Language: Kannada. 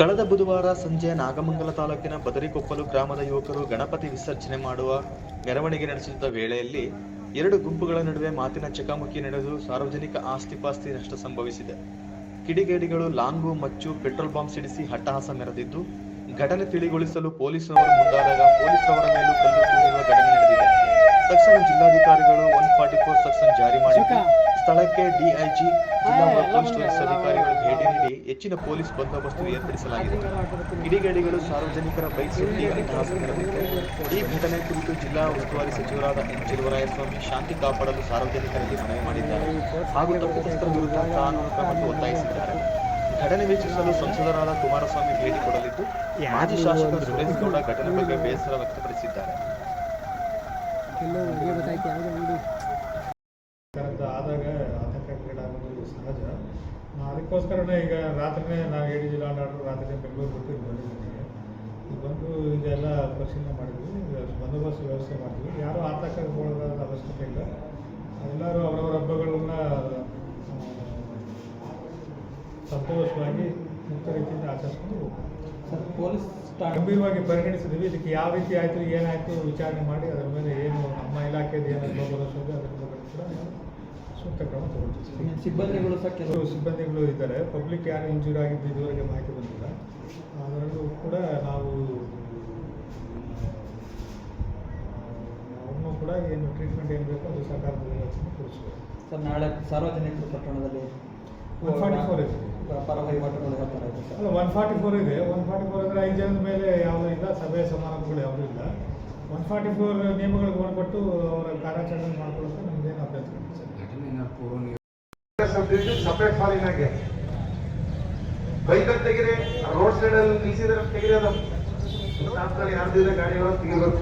ಕಳೆದ ಬುಧವಾರ ಸಂಜೆ ನಾಗಮಂಗಲ ತಾಲೂಕಿನ ಬದರಿಕೊಪ್ಪಲು ಗ್ರಾಮದ ಯುವಕರು ಗಣಪತಿ ವಿಸರ್ಜನೆ ಮಾಡುವ ಮೆರವಣಿಗೆ ನಡೆಸುತ್ತಿದ್ದ ವೇಳೆಯಲ್ಲಿ ಎರಡು ಗುಂಪುಗಳ ನಡುವೆ ಮಾತಿನ ಚಕಮಕಿ ನಡೆದು ಸಾರ್ವಜನಿಕ ಆಸ್ತಿಪಾಸ್ತಿ ನಷ್ಟ ಸಂಭವಿಸಿದೆ. ಕಿಡಿಗೇಡಿಗಳು ಲಾಂಗು, ಮಚ್ಚು, ಪೆಟ್ರೋಲ್ ಬಾಂಬ್ ಸಿಡಿಸಿ ಅಟ್ಟಹಾಸ ಮೆರೆದಿದ್ದು, ಘಟನೆ ತಿಳಿಗೊಳಿಸಲು ಪೊಲೀಸರು ಮುಂದಾದಾಗ ಪೊಲೀಸರವರ ಮೇಲೂ ಕಲ್ಲು ತೂರಿರುವ ಘಟನೆ ನಡೆದಿದೆ. ತಕ್ಷಣ ಜಿಲ್ಲಾಧಿಕಾರಿಗಳು 144 ಸೆಕ್ಷನ್ ಜಾರಿ ಮಾಡಿದ್ದು, ಸ್ಥಳಕ್ಕೆ ಡಿಐಜಿ, ಜಿಲ್ಲಾ ಪೊಲೀಸ್ ಅಧಿಕಾರಿಗಳು ಭೇಟಿ ನೀಡಿ ಹೆಚ್ಚಿನ ಪೊಲೀಸ್ ಬಂದೋಬಸ್ತ್ ಏರ್ಪಡಿಸಲಾಗಿದೆ. ಕಿಡಿಗೇಡಿಗಳು ಸಾರ್ವಜನಿಕರ ಬೈಕ್ ಸುತ್ತಿ ಅಟ್ಟಹಾಸ ಮೆರೆದಿದ್ದು, ಈ ಘಟನೆ ಕುರಿತು ಜಿಲ್ಲಾ ಉಸ್ತುವಾರಿ ಸಚಿವರಾದ ಎನ್. ಚೆಲುವರಾಯಸ್ವಾಮಿ ಶಾಂತಿ ಕಾಪಾಡಲು ಸಾರ್ವಜನಿಕರಲ್ಲಿ ಮನವಿ ಮಾಡಿದ್ದಾರೆ ಹಾಗೂ ತಪ್ಪಿತಸ್ಥರ ವಿರುದ್ಧ ಕಾನೂನು ಕ್ರಮಕ್ಕೆ ಒತ್ತಾಯಿಸಿದ್ದಾರೆ. ಘಟನೆ ವೀಕ್ಷಿಸಲು ಸಂಸದರಾದ ಕುಮಾರಸ್ವಾಮಿ ಭೇಟಿ ಕೊಡಲಿದ್ದು, ಮಾಜಿ ಶಾಸಕ ಸುರೇಶ್ ಗೌಡ ಘಟನೆ ಬಗ್ಗೆ ಬೇಸರ ವ್ಯಕ್ತಪಡಿಸಿದ್ದಾರೆ. ಆದಾಗ ಆತಂಕಗೀಡಾಗೋದು ಸಹಜ. ಅದಕ್ಕೋಸ್ಕರನೇ ಈಗ ರಾತ್ರಿನೇ ನಾವು AD ಜಿಲ್ಲಾ ರಾತ್ರಿ ಬೆಂಗಳೂರು ಬಿಟ್ಟು ಬಂದಿದ್ದೀವಿ. ಬಂದು ಇದೆಲ್ಲ ಪರಿಶೀಲನೆ ಮಾಡಿದ್ವಿ, ಬಂದೋಬಸ್ತ್ ವ್ಯವಸ್ಥೆ ಮಾಡಿದ್ವಿ. ಯಾರೂ ಆತಂಕಗೊಳ್ಳೋದಾದ ಅವಶ್ಯಕತೆ ಇಲ್ಲ. ಎಲ್ಲರೂ ಅವರವರ ಹಬ್ಬಗಳನ್ನ ಸಂತೋಷವಾಗಿ ಮುಕ್ತ ರೀತಿಯಿಂದ ಆಚರಿಸ್ಕೊಂಡು ಪೊಲೀಸ್ ಗಂಭೀರವಾಗಿ ಪರಿಗಣಿಸಿದ್ವಿ. ಇದಕ್ಕೆ ಯಾವ ರೀತಿ ಆಯಿತು, ಏನಾಯಿತು ವಿಚಾರಣೆ ಮಾಡಿ ಅದರ ಮೇಲೆ ಏನು ನಮ್ಮ ಇಲಾಖೆದು ಏನು ಬರೋದು ಅದರ ಬಗ್ಗೆ ಕೂಡ ಸೂಕ್ತ ಕ್ರಮ ತಗೊಳ್ತೀವಿ. ಸಿಬ್ಬಂದಿಗಳು ಸಹ ಕೆಲವು ಸಿಬ್ಬಂದಿಗಳು ಇದ್ದಾರೆ. ಪಬ್ಲಿಕ್ ಯಾರು ಇಂಜೂರಿ ಆಗಿದ್ದು ಇದುವರೆಗೆ ಮಾಹಿತಿ ಬಂದಿಲ್ಲ. ಅದರಲ್ಲೂ ಕೂಡ ನಾವು ಅವ್ರನ್ನೂ ಕೂಡ ಏನು ಟ್ರೀಟ್ಮೆಂಟ್ ಏನು ಬೇಕೋ ಅದು ಸರ್ಕಾರದ ಕೊಡಿಸ್ಬೇಕು. ಸರ್, ನಾಳೆ ಸಾರ್ವಜನಿಕರು ಪಟ್ಟಣದಲ್ಲಿ 144 ಇದೆ. ಪರ ವಹಿವಾಟುಗಳು ಹೇಳ್ತಾರೆ ಅಲ್ಲ, 144 ಇದೆ. 144 ಅಂದರೆ 5 ಜನದ ಮೇಲೆ ಯಾವುದೂ ಇಲ್ಲ, ಸಭೆ ಸಮಾರಂಭಗಳು ಯಾವುದೂ ಇಲ್ಲ. 144 ನಿಯಮಗಳಿಗೆ ಒಳಪಟ್ಟು ಅವರ ಕಾರ್ಯಾಚರಣೆ ಮಾಡ್ಕೊಳ್ಳೋಕೆ ನಮ್ದೇನು ಅಭ್ಯಂತರ ಇಲ್ಲ ಸರ್. ಸಪ್ರೇಟ್ ಫಾಲಿನಾಗೆ ಬೈಕಲ್ಲಿ ತೆಗಿರಿ, ರೋಡ್ ಸೈಡಲ್ಲಿ ನಿಲ್ಸಿದ್ರೆ ತೆಗಿರೋದು, ಯಾರ್ದಿದೆ ಗಾಡಿಗಳು ತೆಗಿಬೇಕು.